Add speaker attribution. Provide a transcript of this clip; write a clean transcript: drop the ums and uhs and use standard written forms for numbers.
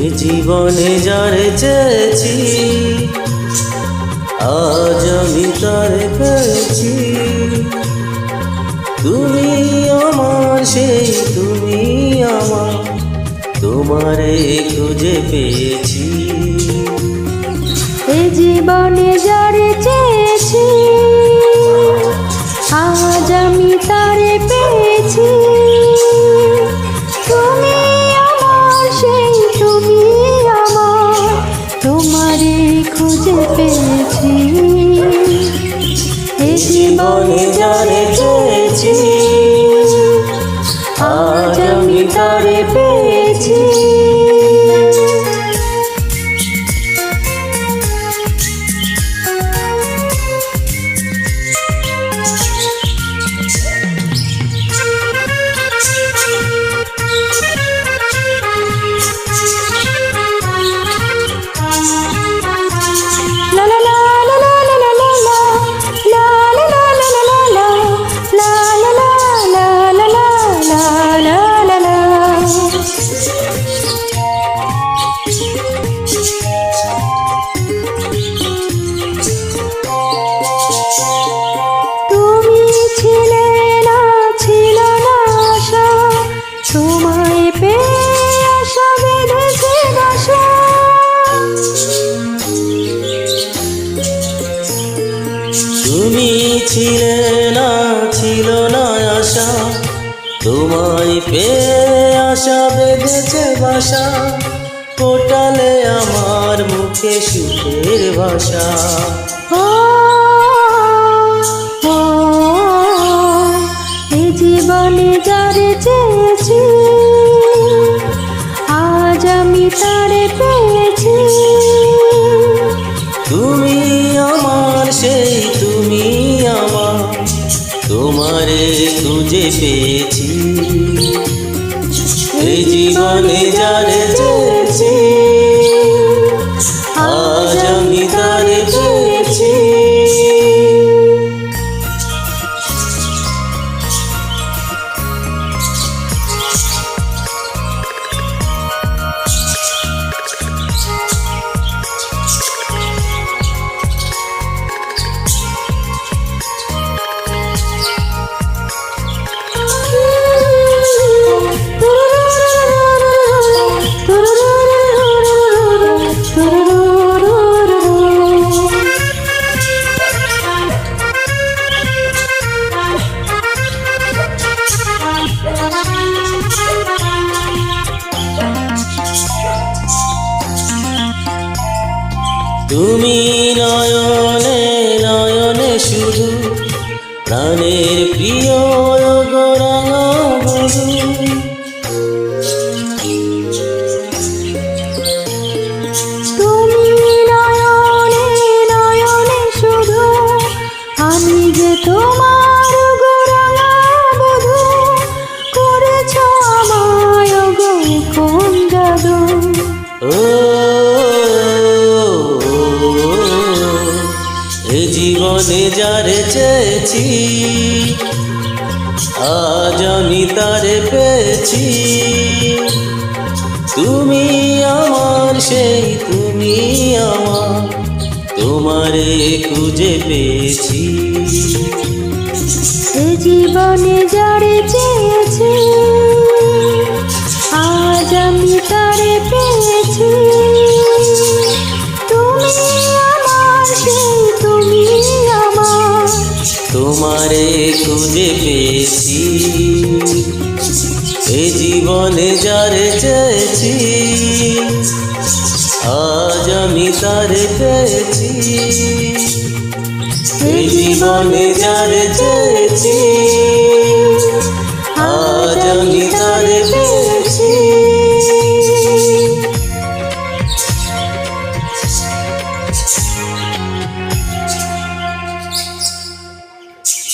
Speaker 1: এ জীবনে যারে চেয়েছি আজ আমি তারে পেয়েছি। তুমি আমার সেই তুমি আমার, তোমারে খুঁজে পেয়েছি।
Speaker 2: এ জীবনে যারে চেয়েছি আজ আমি তারে পেয়েছি। তুমি আমার সেই তুমি আমার, তোমারে খুঁজে পেয়েছি। এ
Speaker 1: জীবনে যারে চেয়েছি আজ আমি তারে পেয়েছি। তুমি ছিলে না, ছিল না আশা, তোমায় পেয়ে আশা বেঁধেছে বাসা। ফোটালে আমার মুখে সুখের ভাষা।
Speaker 2: এ জীবনে যারে চেয়েছি আজ আমি তারে পেয়েছি।
Speaker 1: তুমি আমার সেই তুমি আমার, তোমারে খুঁজে পেয়েছি। এই জীবনে যারে চেয়েছি আজ আমি তারে পেয়েছি। তুমি নয়নে নয়নে শুধু প্রাণের প্রিয় গোরাঙা বধূ।
Speaker 2: তুমি নয়নে নয়নে শুধু, আমি যে তোমার গোরাঙা বধূ। করেছ আমায় গো কোন জাদু।
Speaker 1: এ জীবনে যারে চেয়েছি আজ আমি তারে পেয়েছি। তুমি আমার সেই তুমি আমার, তোমারে খুঁজে পেয়েছি।
Speaker 2: এ জীবনে যারে চেয়েছি আজ আমি তারে পেয়েছি। তুমি আমার সেই তুমি আমার,
Speaker 1: তোমারে খুঁজে পেয়েছি। এ জীবনে যারে চেয়েছি আজ আমি তারে পেয়েছি। এ জীবনে যারে চেয়েছি